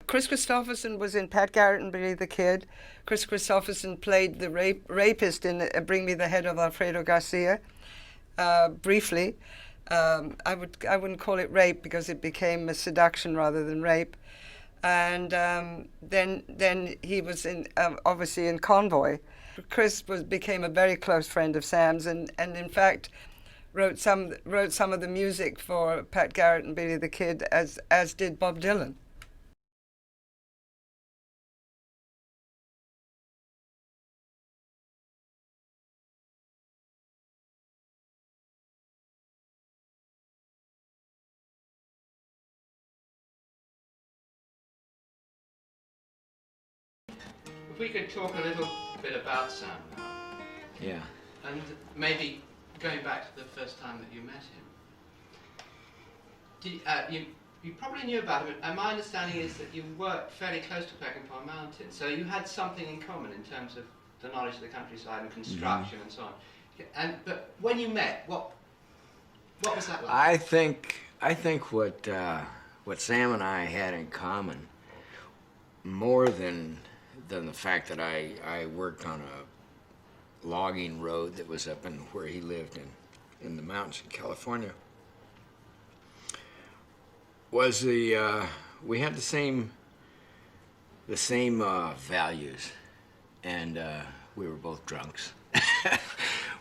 Kris Kristofferson was in Pat Garrett and Billy the Kid. Kris Kristofferson played the rapist in Bring Me the Head of Alfredo Garcia, briefly. I wouldn't call it rape because it became a seduction rather than rape. And then he was in obviously in Convoy. Kris became a very close friend of Sam's, and in fact wrote some of the music for Pat Garrett and Billy the Kid, as did Bob Dylan. If we could talk a little bit about Sam now. Yeah. And maybe going back to the first time that you met him. You probably knew about him, and my understanding is that you worked fairly close to Peckinpah Mountain, so you had something in common in terms of the knowledge of the countryside and construction and so on. But when you met, what was that like? I think what Sam and I had in common, more than the fact that I worked on a logging road that was up in where he lived in the mountains in California, was we had the same values, and we were both drunks.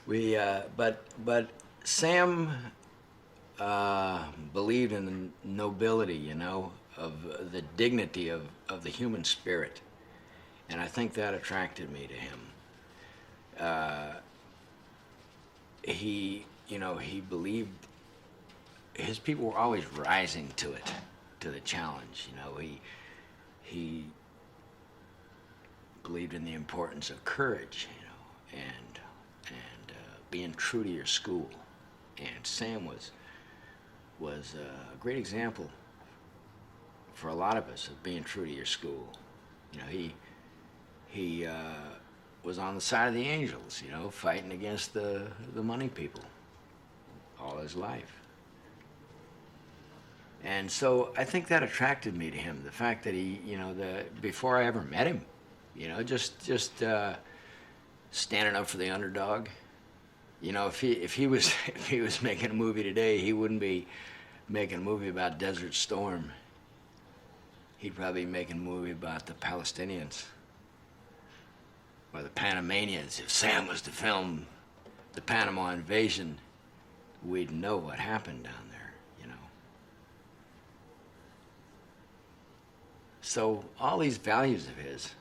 But Sam believed in the nobility, you know, of the dignity of the human spirit, and I think that attracted me to him. He believed his people were always rising to the challenge. You know, he believed in the importance of courage, you know, and being true to your school. And Sam was a great example for a lot of us of being true to your school. You know, he was on the side of the angels, you know, fighting against the money people all his life. And so I think that attracted me to him, the fact that he, you know, before I ever met him, you know, just standing up for the underdog. You know, if he was making a movie today, he wouldn't be making a movie about Desert Storm. He'd probably be making a movie about the Palestinians or the Panamanians. If Sam was to film the Panama invasion, we'd know what happened down there, you know. So all these values of his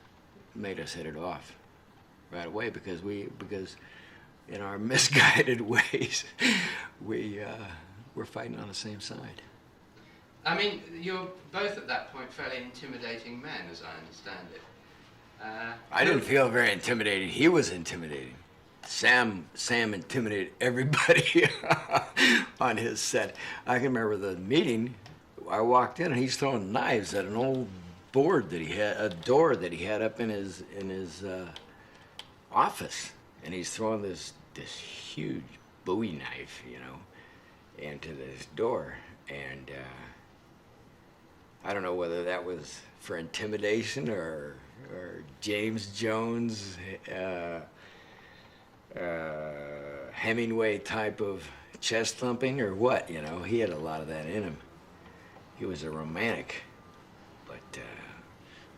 made us hit it off right away, because in our misguided ways, we're fighting on the same side. I mean, you're both at that point fairly intimidating men, as I understand it. I didn't feel very intimidating. He was intimidating. Sam intimidated everybody on his set. I can remember the meeting. I walked in and he's throwing knives at an old board that he had, a door that he had up in his office, and he's throwing this huge Bowie knife, you know, into this door. And I don't know whether that was for intimidation or James Jones, Hemingway type of chest thumping or what, you know. He had a lot of that in him. He was a romantic, but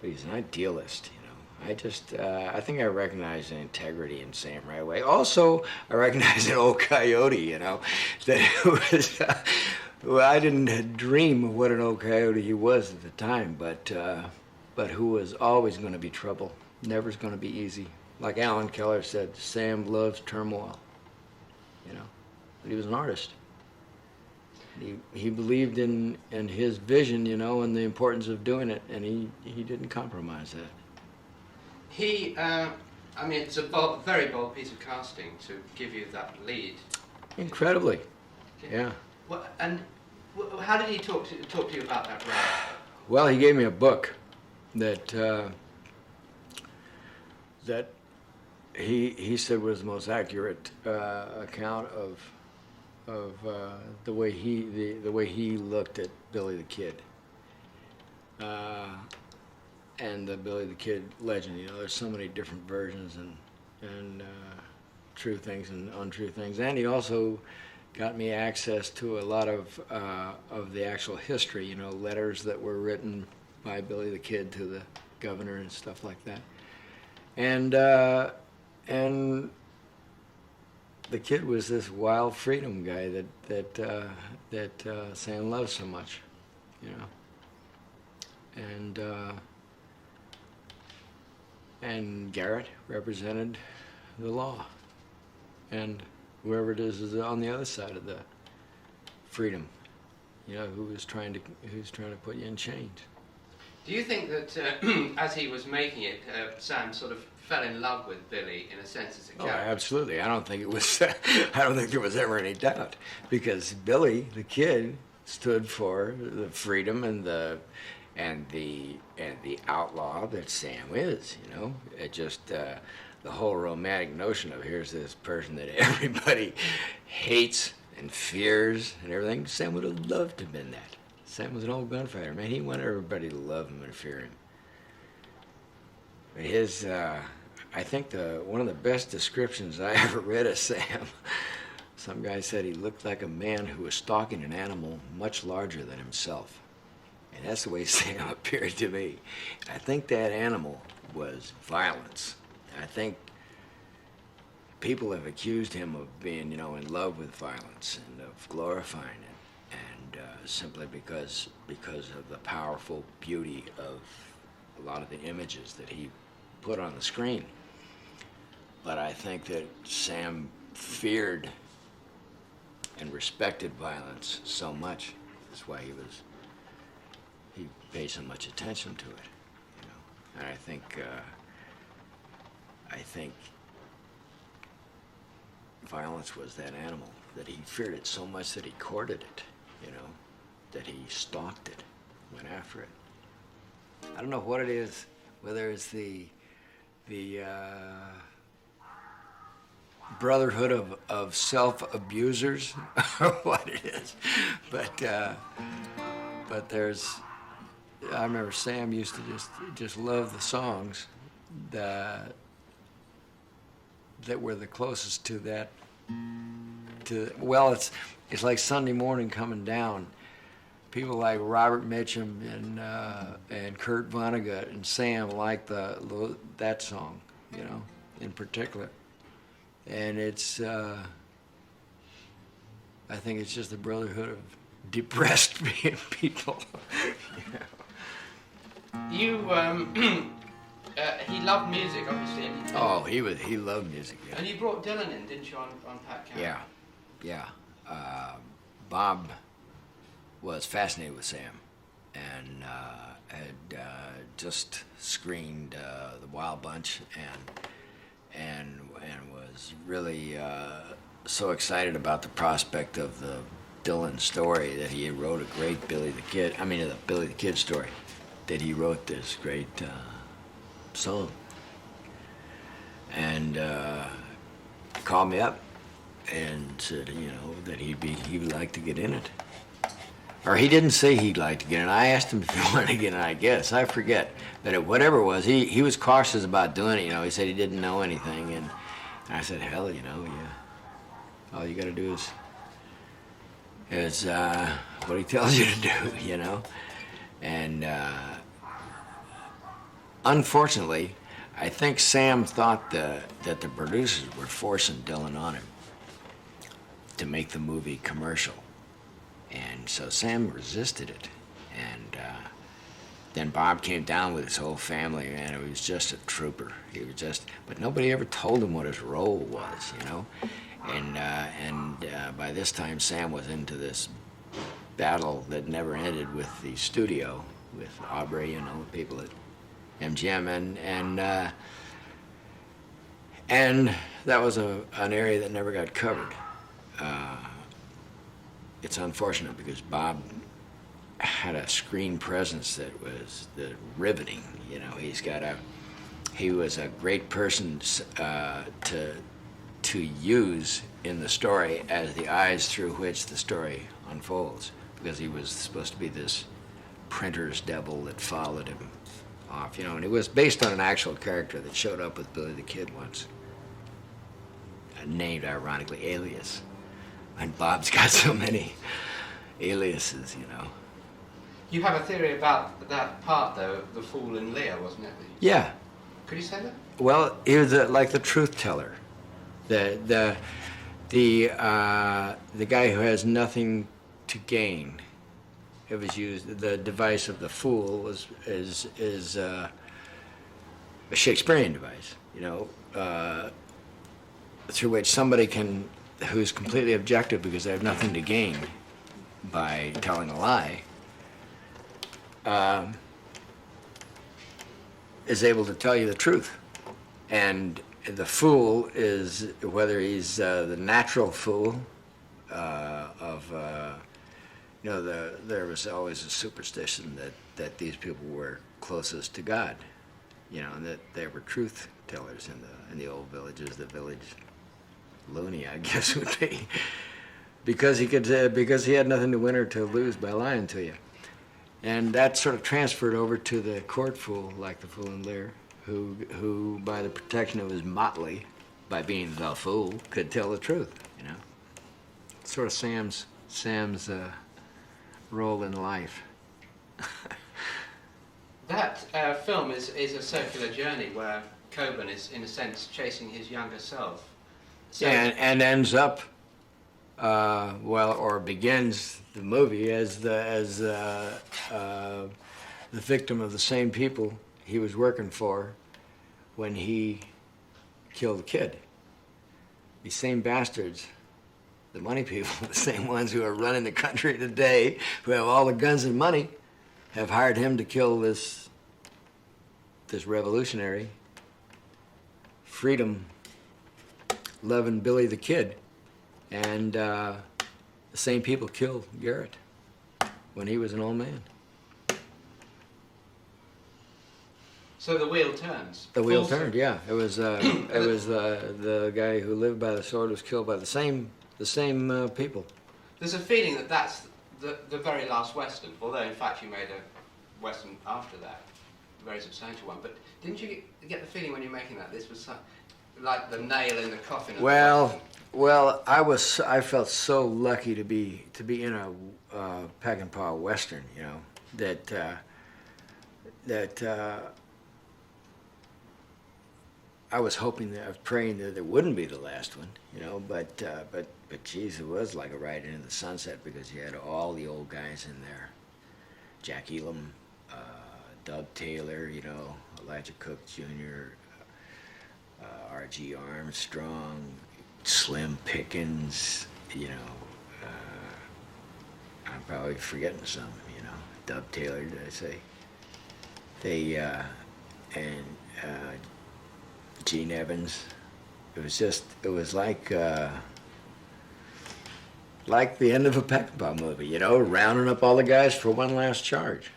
he's an idealist, you know. I think I recognized the integrity in Sam right away. Also, I recognized an old coyote, you know, that it was, well, I didn't dream of what an old coyote he was at the time, but who was always going to be trouble, never's going to be easy. Like Alan Keller said, Sam loves turmoil, you know, but he was an artist. He believed in his vision, you know, and the importance of doing it, and he didn't compromise that. I mean, it's a very bold piece of casting to give you that lead. Incredibly, yeah. Well, and how did he talk to you about that role? Well, he gave me a book that he said was the most accurate account of the way he looked at Billy the Kid. and the Billy the Kid legend. You know, there's so many different versions and true things and untrue things. And he also got me access to a lot of the actual history. You know, letters that were written by Billy the Kid to the governor and stuff like that. And the Kid was this wild freedom guy that Sam loves so much, you know. And Garrett represented the law, and whoever it is on the other side of the freedom, you know, who's trying to put you in chains. Do you think that as he was making it, Sam sort of fell in love with Billy in a sense as a character? Oh, absolutely. I don't think it was. I don't think there was ever any doubt, because Billy the Kid stood for the freedom and the outlaw that Sam is. You know, it just the whole romantic notion of here's this person that everybody hates and fears and everything. Sam would have loved to have been that. Sam was an old gunfighter, man. He wanted everybody to love him and fear him. But his, I think one of the best descriptions I ever read of Sam, some guy said he looked like a man who was stalking an animal much larger than himself. And that's the way Sam appeared to me. I think that animal was violence. I think people have accused him of being, you know, in love with violence and of glorifying it. Simply because of the powerful beauty of a lot of the images that he put on the screen. But I think that Sam feared and respected violence so much. That's why he paid so much attention to it, you know. And I think violence was that animal, that he feared it so much that he courted it, you know, that he stalked it, went after it. I don't know what it is, whether it's the brotherhood of self-abusers or what it is, but there's, I remember Sam used to just love the songs that were the closest to that. Well, it's like Sunday Morning Coming Down. People like Robert Mitchum and Kurt Vonnegut and Sam like that song, you know, in particular. And it's, I think it's just the brotherhood of depressed people. You, he loved music, obviously. And he loved music, yeah. And you brought Dylan in, didn't you, on Pat Garrett? Yeah. Bob was fascinated with Sam, and had just screened The Wild Bunch, and was really so excited about the prospect of the Dylan story that he wrote a great Billy the Kid story, that he wrote this great song, and called me up and said, you know, that he would like to get in it. Or he didn't say he'd like to get in. I asked him if he wanted to get in, I guess. I forget. But whatever it was, he was cautious about doing it, you know. He said he didn't know anything. And I said, hell, you know, yeah. All you got to do is what he tells you to do, you know. And unfortunately, I think Sam thought that the producers were forcing Dylan on him to make the movie commercial. And so Sam resisted it. And then Bob came down with his whole family, and it was just a trooper. But nobody ever told him what his role was, you know? And by this time, Sam was into this battle that never ended with the studio, with Aubrey, you know, people at MGM, and that was an area that never got covered. It's unfortunate because Bob had a screen presence that was riveting. You know, he was a great person to use in the story as the eyes through which the story unfolds, because he was supposed to be this printer's devil that followed him off, you know, and it was based on an actual character that showed up with Billy the Kid once, named ironically Alias. And Bob's got so many aliases, you know. You have a theory about that part, though, the fool in Lear, wasn't it? Yeah. Could you say that? Well, he was like the truth teller, the guy who has nothing to gain. It was used. The device of the fool is a Shakespearean device, you know, through which somebody who's completely objective because they have nothing to gain by telling a lie, is able to tell you the truth. And the fool is, whether he's the natural fool you know, there was always a superstition that these people were closest to God, you know, and that they were truth tellers in the old villages. The village loony, I guess, would be, because he had nothing to win or to lose by lying to you. And that sort of transferred over to the court fool, like the fool in Lear, who by the protection of his motley, by being the fool, could tell the truth, you know. Sort of Sam's role in life. That film is a circular journey where Coburn is, in a sense, chasing his younger self. So Yeah, and ends up, or begins the movie as the victim of the same people he was working for when he killed the kid. These same bastards, the money people, the same ones who are running the country today, who have all the guns and money, have hired him to kill this revolutionary, freedom-loving Billy the Kid. And the same people killed Garrett when he was an old man. So the wheel turns. The wheel turned, yeah. It was the guy who lived by the sword was killed by the same people. There's a feeling that that's the very last Western, although in fact you made a Western after that, a very substantial one. But didn't you get the feeling when you're making that this was like the nail in the coffin of the Western? Well, I felt so lucky to be in a Peckinpah Western, you know, that I was hoping I was praying that it wouldn't be the last one, you know, but geez, it was like a ride into the sunset because you had all the old guys in there. Jack Elam, Dub Taylor, you know, Elijah Cook Jr., R.G. Armstrong, Slim Pickens, you know, I'm probably forgetting some, you know, Dub Taylor, did I say? And Gene Evans. It was like the end of a Peckinpah movie, you know, rounding up all the guys for one last charge.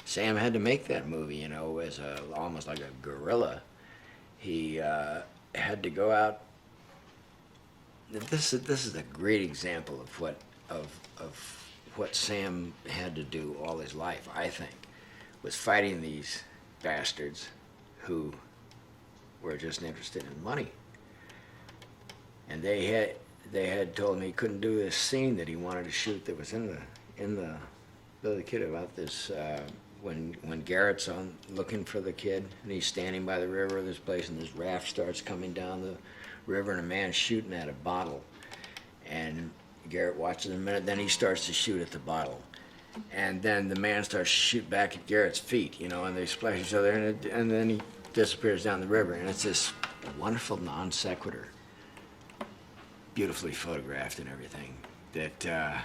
Sam had to make that movie, you know, as almost like a guerrilla. He had to go out. This is a great example of what Sam had to do all his life, I think, was fighting these bastards who were just interested in money. And they had told him he couldn't do this scene that he wanted to shoot that was in the Billy the Kid about this when Garrett's on looking for the kid and he's standing by the river of this place and this raft starts coming down the river and a man's shooting at a bottle, and Garrett watches a minute, then he starts to shoot at the bottle, and then the man starts to shoot back at Garrett's feet, you know, and they splash each other, and then he disappears down the river, and it's this wonderful non sequitur, beautifully photographed and everything, that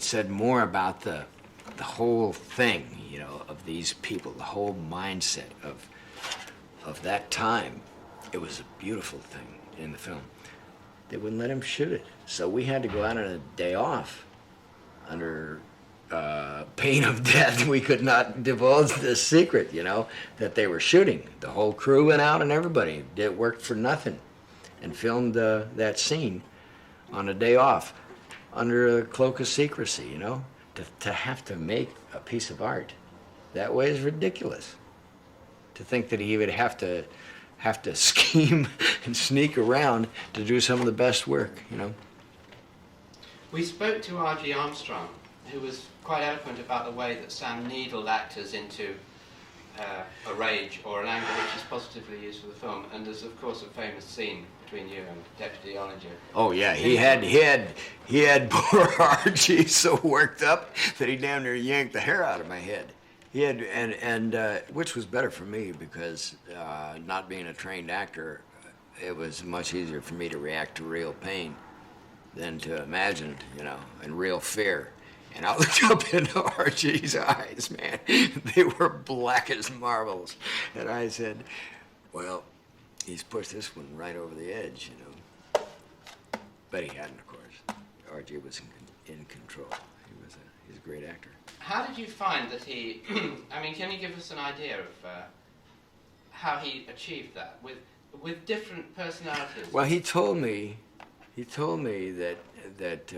said more about the whole thing, you know, of these people, the whole mindset of that time. It was a beautiful thing in the film. They wouldn't let him shoot it, so we had to go out on a day off under pain of death. We could not divulge this secret, you know, that they were shooting. The whole crew went out and everybody did worked for nothing and filmed that scene on a day off under a cloak of secrecy, you know. To have to make a piece of art that way is ridiculous. to think that he would have to scheme and sneak around to do some of the best work, you know. We spoke to R.G. Armstrong, who was quite eloquent about the way that Sam needled actors into a rage or an anger which is positively used for the film. And there's of course a famous scene between you and Deputy Ollinger. Oh yeah, he had poor Archie so worked up that he damn near yanked the hair out of my head. He had, and which was better for me because not being a trained actor, it was much easier for me to react to real pain than to imagine it, you know, and real fear. And I looked up into Archie's eyes, man. They were black as marbles. And I said, well, he's pushed this one right over the edge, you know. But he hadn't, of course. Archie was in control. He's a great actor. How did you find that he, I mean, can you give us an idea of how he achieved that with different personalities? Well, he told me that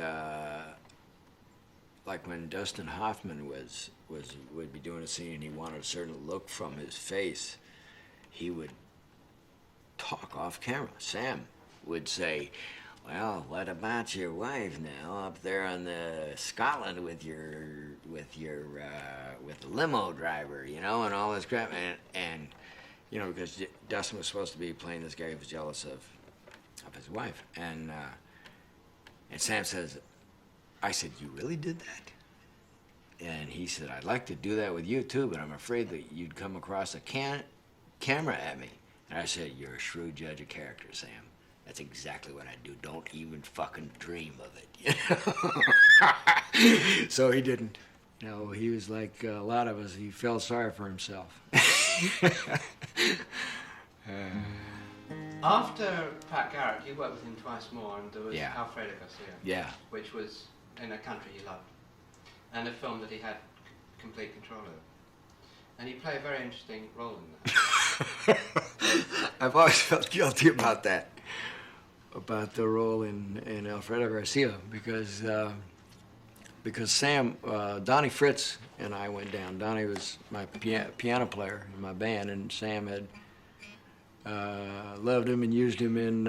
like when Dustin Hoffman would be doing a scene and he wanted a certain look from his face, he would talk off camera. Sam would say, well, what about your wife now up there in Scotland with the limo driver, you know, and all this crap, and you know, because Dustin was supposed to be playing this guy who was jealous of his wife, and Sam says, I said, you really did that? And he said, I'd like to do that with you too, but I'm afraid that you'd come across a camera at me. And I said, you're a shrewd judge of character, Sam. That's exactly what I do. Don't even fucking dream of it, you know? So he didn't. You know, he was like a lot of us. He felt sorry for himself. After Pat Garrett, you worked with him twice more, and there was Yeah. Alfredo Garcia, Yeah. which was in a country he loved, and a film that he had complete control over. And you play a very interesting role in that. I've always felt guilty about that, about the role in Alfredo Garcia, because Sam, Donnie Fritz and I went down. Donnie was my piano player in my band, and Sam had loved him and used him in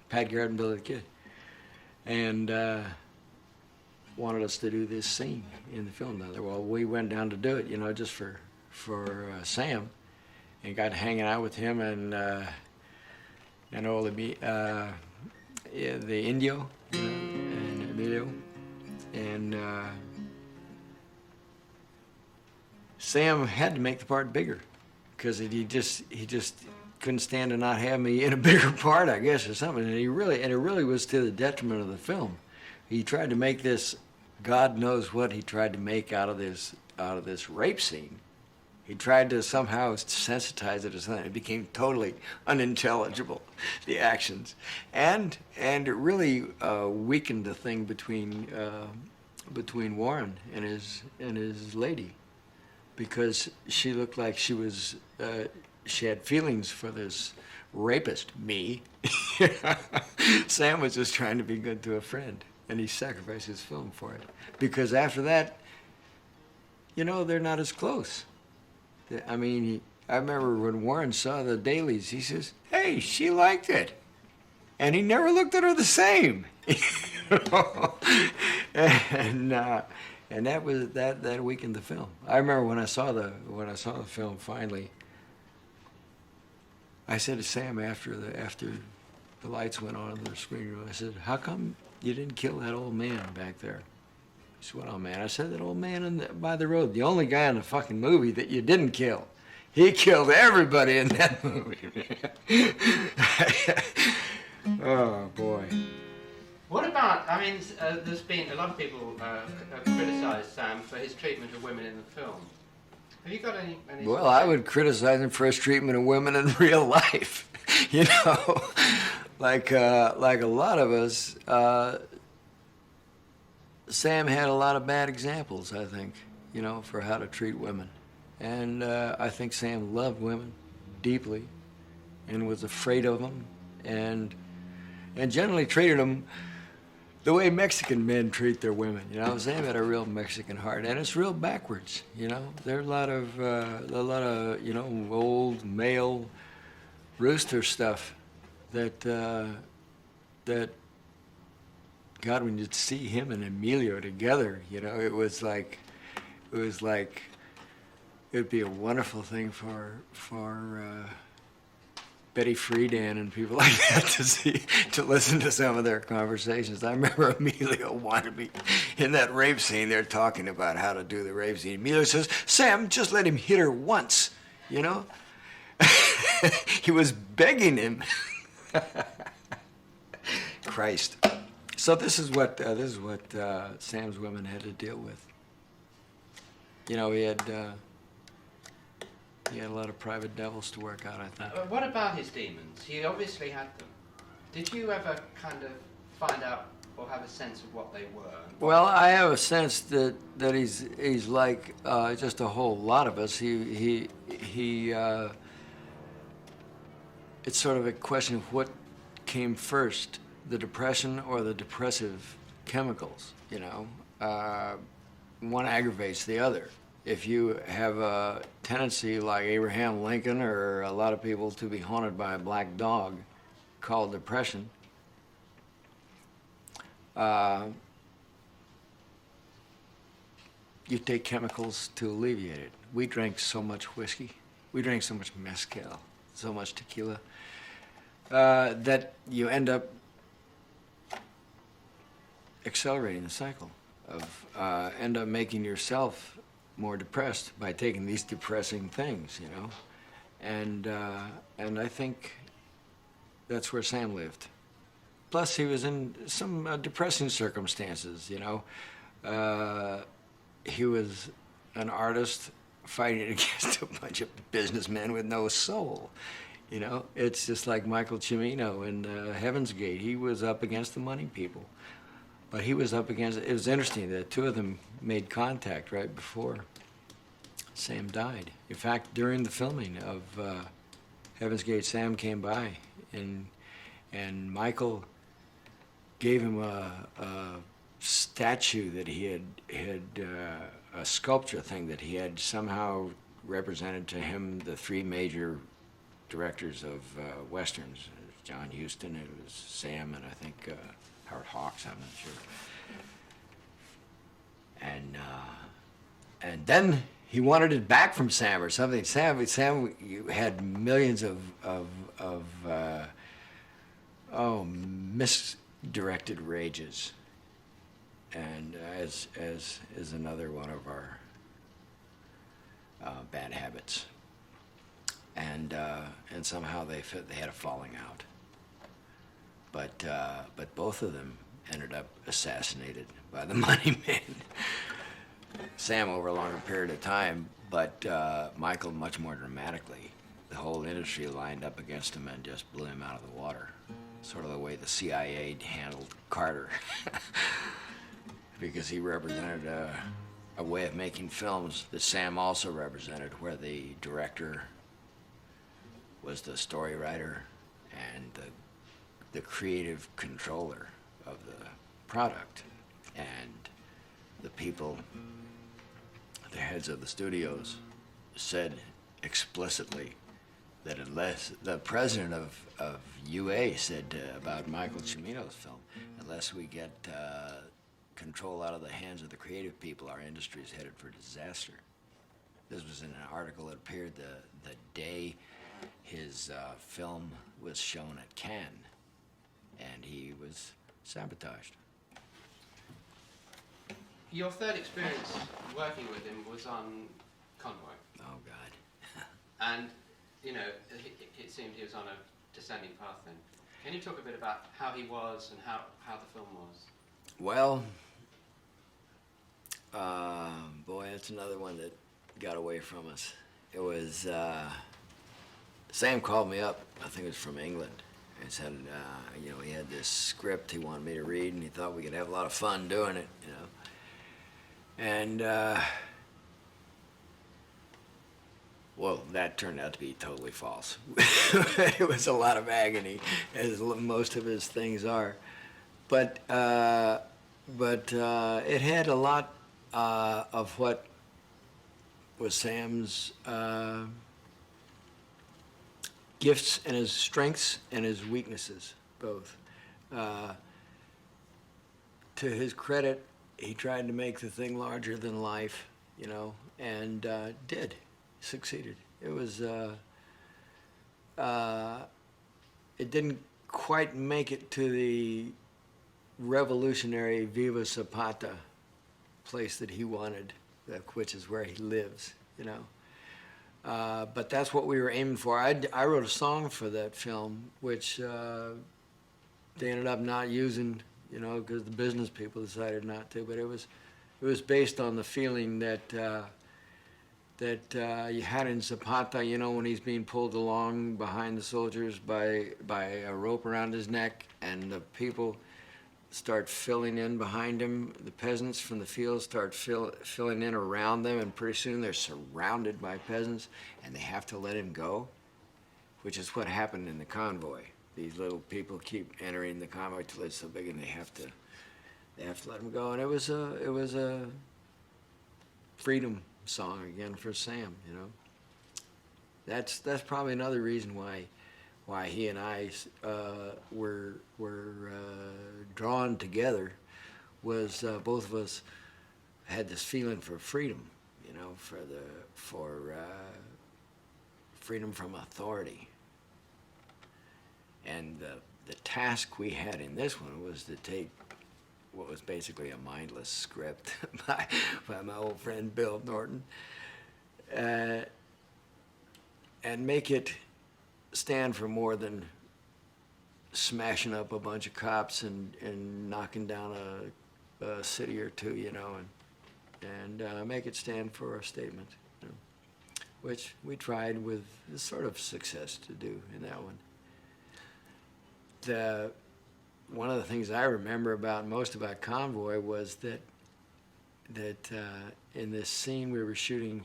Pat Garrett and Billy the Kid, and wanted us to do this scene in the film down there. Well, we went down to do it, you know, just for Sam, and got hanging out with him and all the Indio, you know, and Emilio, and Sam had to make the part bigger because he just couldn't stand to not have me in a bigger part, I guess, or something. And it really was to the detriment of the film. He tried to make this, God knows what he tried to make out of this rape scene. He tried to somehow sensitize it or something. It became totally unintelligible, the actions, and it really weakened the thing between Warren and his lady, because she looked like she was she had feelings for this rapist, me. Sam was just trying to be good to a friend, and he sacrificed his film for it, because after that, you know, they're not as close. I mean, I remember when Warren saw the dailies, he says, hey, she liked it. And he never looked at her the same. And that weakened the film. I remember when I saw the film finally, I said to Sam after the lights went on in the screening room, I said, how come you didn't kill that old man back there? He said, what old man? I said, that old man by the road, the only guy in the fucking movie that you didn't kill. He killed everybody in that movie. Oh, boy. What about, I mean, there's been a lot of people criticized Sam for his treatment of women in the film. Have you got any Well, I would criticize him for his treatment of women in real life. You know, like a lot of us, Sam had a lot of bad examples, I think, you know, for how to treat women. And I think Sam loved women deeply and was afraid of them, and generally treated them the way Mexican men treat their women, you know, Sam had a real Mexican heart, and it's real backwards, you know. There are a lot of, you know, old male rooster stuff that, God, when you'd see him and Emilio together, you know, it was like, it'd be a wonderful thing for Betty Friedan and people like that to listen to some of their conversations. I remember Emilio wanted to be in that rape scene. They're talking about how to do the rape scene. Emilio says, "Sam, just let him hit her once," you know. He was begging him. Christ. So this is what Sam's women had to deal with. You know, he had a lot of private devils to work out, I think. What about his demons? He obviously had them. Did you ever kind of find out or have a sense of what they were? Well, I have a sense that he's like just a whole lot of us. It's sort of a question of what came first, the depression or the depressive chemicals, you know. One aggravates the other. If you have a tendency like Abraham Lincoln or a lot of people to be haunted by a black dog called depression, you take chemicals to alleviate it. We drank so much whiskey. We drank so much mezcal, so much tequila, that you end up accelerating the cycle of, end up making yourself more depressed by taking these depressing things, you know. And I think that's where Sam lived. Plus, he was in some depressing circumstances, you know. He was an artist fighting against a bunch of businessmen with no soul, you know. It's just like Michael Cimino in Heaven's Gate. He was up against the money people. But he was up against, it was interesting that two of them made contact right before Sam died. In fact, during the filming of Heaven's Gate, Sam came by and Michael gave him a statue that he had a sculpture thing that he had somehow represented to him the three major directors of Westerns. John Huston, it was Sam, and I think Howard Hawks, I'm not sure. And then he wanted it back from Sam or something. Sam had millions of misdirected rages, and as is another one of our bad habits. And somehow they had a falling out. But both of them ended up assassinated by the money men. Sam over a longer period of time, but Michael much more dramatically. The whole industry lined up against him and just blew him out of the water. Sort of the way the CIA handled Carter. Because he represented a way of making films that Sam also represented, where the director was the story writer and the creative controller of the product, and the people, the heads of the studios, said explicitly that unless the president of UA said about Michael Cimino's film, unless we get control out of the hands of the creative people, our industry is headed for disaster. This was in an article that appeared the day his film was shown at Cannes, and he was sabotaged. Your third experience working with him was on Convoy. Oh, God. And, you know, it seemed he was on a descending path then. Can you talk a bit about how he was and how the film was? Well, boy, that's another one that got away from us. It was, Sam called me up, I think it was from England, and said, you know, he had this script he wanted me to read, and he thought we could have a lot of fun doing it, you know. And, well, that turned out to be totally false. It was a lot of agony, as most of his things are. but it had a lot of what was Sam's gifts and his strengths and his weaknesses, both. To his credit, he tried to make the thing larger than life, you know, and succeeded. It was, it didn't quite make it to the revolutionary Viva Zapata place that he wanted, which is where he lives, you know. But that's what we were aiming for. I wrote a song for that film, which they ended up not using, you know, because the business people decided not to. But it was based on the feeling that you had in Zapata, you know, when he's being pulled along behind the soldiers by a rope around his neck, and the people start filling in behind him. The peasants from the fields start filling in around them, and pretty soon they're surrounded by peasants, and they have to let him go, which is what happened in the Convoy. These little people keep entering the convoy till it's so big, and they have to let him go. And it was a freedom song again for Sam, you know. That's probably another reason why he and I were drawn together, was both of us had this feeling for freedom, you know, for freedom from authority. And the task we had in this one was to take what was basically a mindless script by my old friend Bill Norton, and make it stand for more than smashing up a bunch of cops and knocking down a city or two, you know, and make it stand for a statement, you know, which we tried with sort of success to do in that one. One of the things I remember most about Convoy was that in this scene we were shooting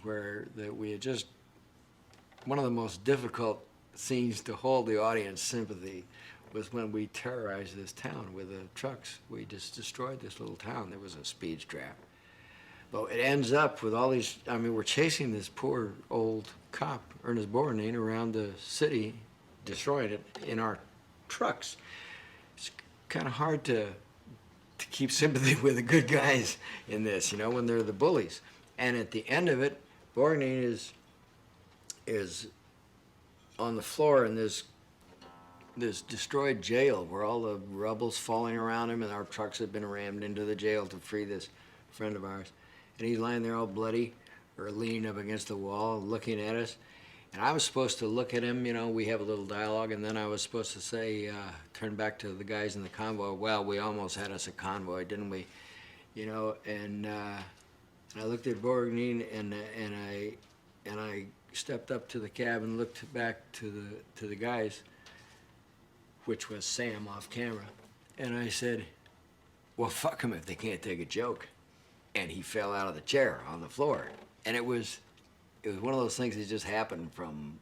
we had just, one of the most difficult scenes to hold the audience sympathy was when we terrorized this town with the trucks. We just destroyed this little town. There was a speed trap. But it ends up with all these, I mean, we're chasing this poor old cop, Ernest Borgnine, around the city, destroying it in our trucks. It's kind of hard to keep sympathy with the good guys in this, you know, when they're the bullies. And at the end of it, Borgnine is on the floor in this destroyed jail where all the rubble's falling around him, and our trucks have been rammed into the jail to free this friend of ours. And he's lying there all bloody, or leaning up against the wall, looking at us. And I was supposed to look at him, you know, we have a little dialogue, and then I was supposed to say, turn back to the guys in the convoy, well, we almost had us a convoy, didn't we? You know, and I looked at Borgnine, and I stepped up to the cab and looked back to the guys, which was Sam off camera, and I said, well, fuck them if they can't take a joke. And he fell out of the chair on the floor. And it was one of those things that just happened from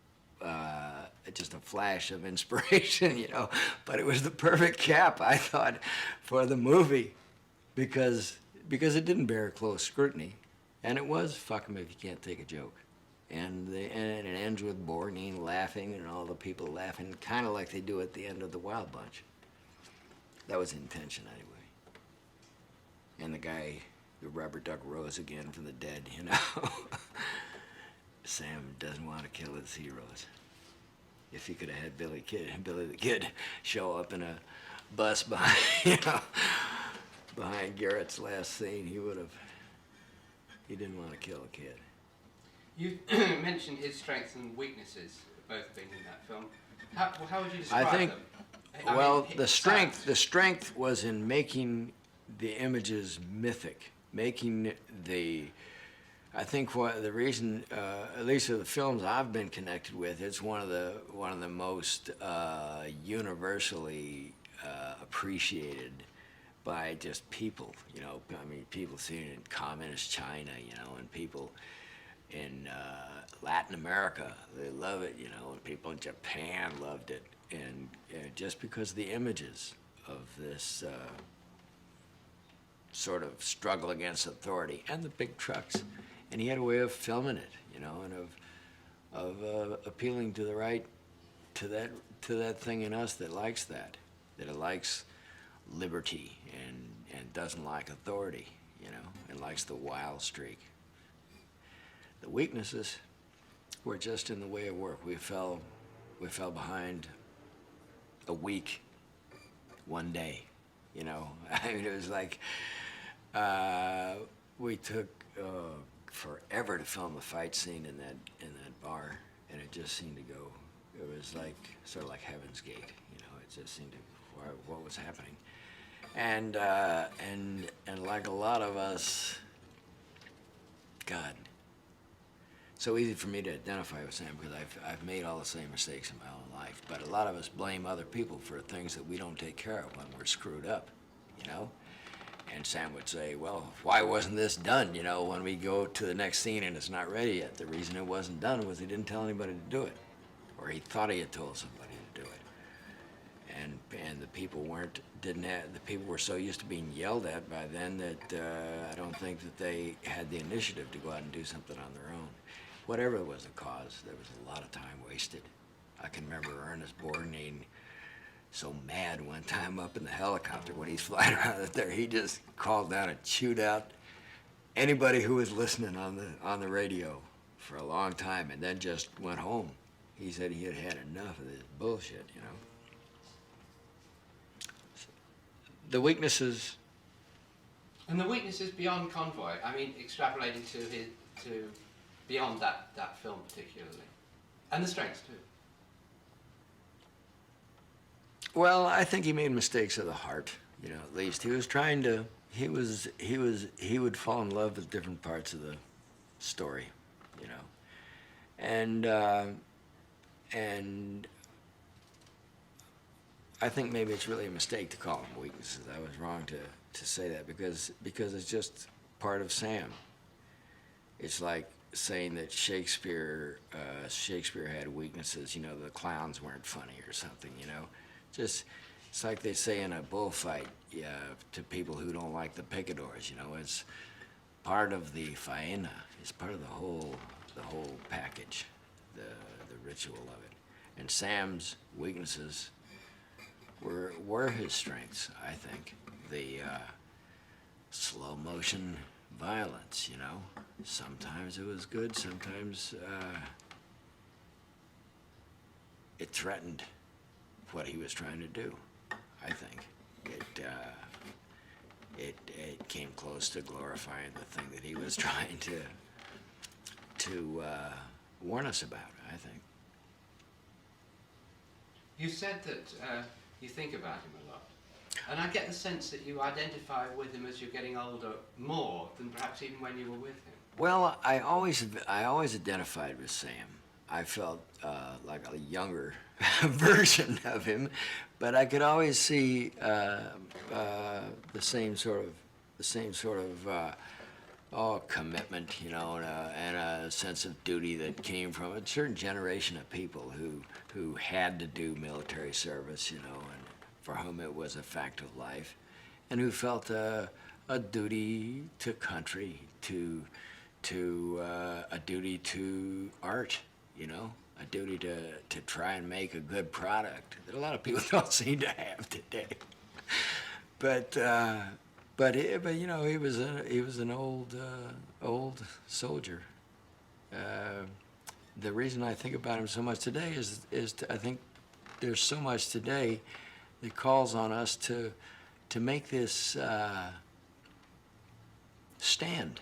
just a flash of inspiration, you know. But it was the perfect cap, I thought, for the movie, because it didn't bear close scrutiny, and it was fuck 'em if you can't take a joke. And it ends with Borgnine laughing and all the people laughing, kind of like they do at the end of The Wild Bunch. That was the intention, anyway. And the rubber duck rose again from the dead, you know. Sam doesn't want to kill his heroes. If he could have had Billy the Kid show up in a bus behind Garrett's last scene, he didn't want to kill a kid. You mentioned his strengths and weaknesses, both being in that film. How would you describe them? The strength was in making the images mythic, making I think the reason, at least of the films I've been connected with, it's one of the most universally appreciated by just people, you know. I mean, people seeing it in communist China, you know, and people in Latin America, they love it, you know, and people in Japan loved it, and just because of the images this sort of struggle against authority and the big trucks, and he had a way of filming it, you know, and of appealing to the right, to that thing in us that likes that it likes liberty and doesn't like authority, you know, and likes the wild streak. The weaknesses were just in the way of work. We fell behind a week, one day, you know. I mean, it was like we took forever to film the fight scene in that bar, and it just seemed to go. It was like sort of like Heaven's Gate, you know. It just seemed to what was happening, and like a lot of us, God. So easy for me to identify with Sam because I've made all the same mistakes in my own life. But a lot of us blame other people for things that we don't take care of when we're screwed up, you know? And Sam would say, well, why wasn't this done, you know, when we go to the next scene and it's not ready yet? The reason it wasn't done was he didn't tell anybody to do it. Or he thought he had told somebody to do it. And the people the people were so used to being yelled at by then that I don't think that they had the initiative to go out and do something on their own. Whatever was the cause, there was a lot of time wasted. I can remember Ernest Borgnine so mad one time up in the helicopter when he's flying around out there. He just called down and chewed out anybody who was listening on the radio for a long time, and then just went home. He said he had had enough of this bullshit, you know. The weaknesses. And the weaknesses beyond Convoy, I mean, extrapolating to beyond that film particularly. And the strengths too. Well, I think he made mistakes of the heart, you know, at least. He was trying to, he would fall in love with different parts of the story, you know. And I think maybe it's really a mistake to call them weaknesses. I was wrong to say that because it's just part of Sam. It's like saying that Shakespeare had weaknesses, you know, the clowns weren't funny or something, you know. Just, it's like they say in a bullfight, yeah, to people who don't like the picadors, you know, it's part of the faena, it's part of the whole package, the ritual of it. And Sam's weaknesses were his strengths, I think. The slow motion violence, you know. Sometimes it was good, sometimes it threatened what he was trying to do, I think. It came close to glorifying the thing that he was trying to warn us about, I think. You said that you think about him a lot. And I get the sense that you identify with him as you're getting older more than perhaps even when you were with him. Well, I always identified with Sam. I felt like a younger version of him, but I could always see the same sort of commitment, you know, and a sense of duty that came from a certain generation of people who had to do military service, you know, and for whom it was a fact of life, and who felt a duty to country, to a duty to art, you know, a duty to try and make a good product that a lot of people don't seem to have today. But you know, he was an old soldier. The reason I think about him so much today is I think there's so much today that calls on us to make this stand,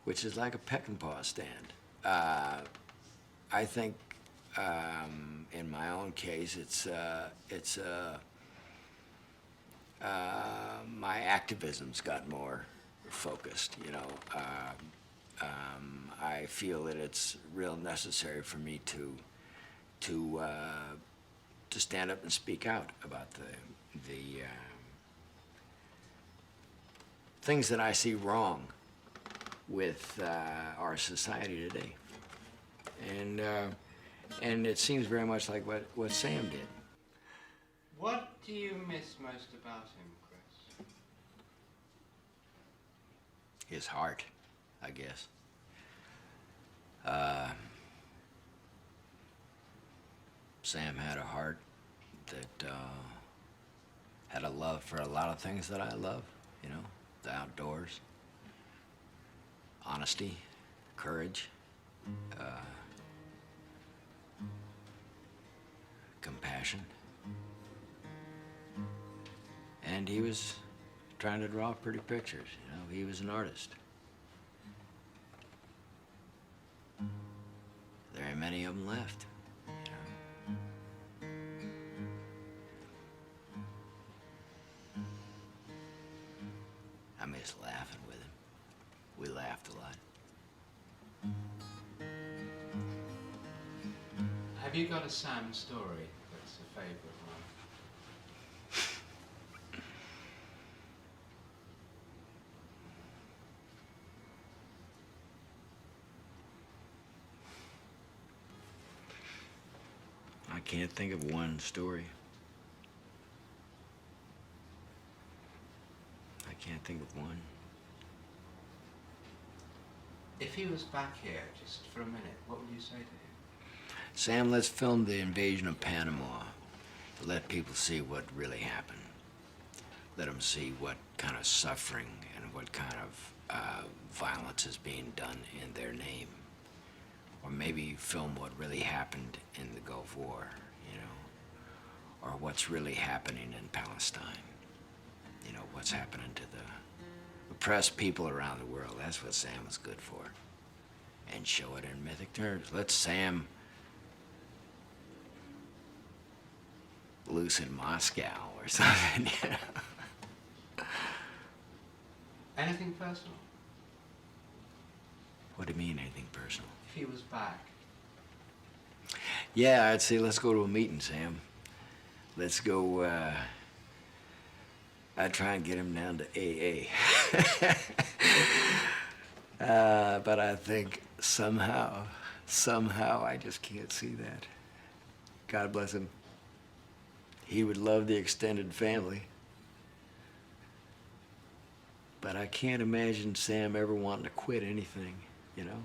which is like a Peckinpah stand. I think in my own case, it's my activism's got more focused, you know. I feel that it's real necessary for me to stand up and speak out about the things that I see wrong with our society today, and it seems very much like what Sam did. What do you miss most about him, Kris? His heart, I guess. Sam had a heart that had a love for a lot of things that I love, you know, the outdoors, honesty, courage, compassion. And he was trying to draw pretty pictures, you know, he was an artist. There ain't many of them left, you know. I miss laughing with him. We laughed a lot. Have you got a Sam story that's a favourite one? I can't think of one story. I can't think of one. If he was back here just for a minute, what would you say to him? Sam, let's film the invasion of Panama. Let people see what really happened. Let them see what kind of suffering and what kind of violence is being done in their name. Or maybe film what really happened in the Gulf War, you know, or what's really happening in Palestine. You know, what's happening to the oppressed people around the world. That's what Sam was good for. And show it in mythic terms. Let Sam loose in Moscow or something, you know. Anything personal? What do you mean, anything personal? If he was back. Yeah, I'd say let's go to a meeting, Sam. Let's go, I'd try and get him down to AA. But I think somehow I just can't see that. God bless him. He would love the extended family. But I can't imagine Sam ever wanting to quit anything, you know?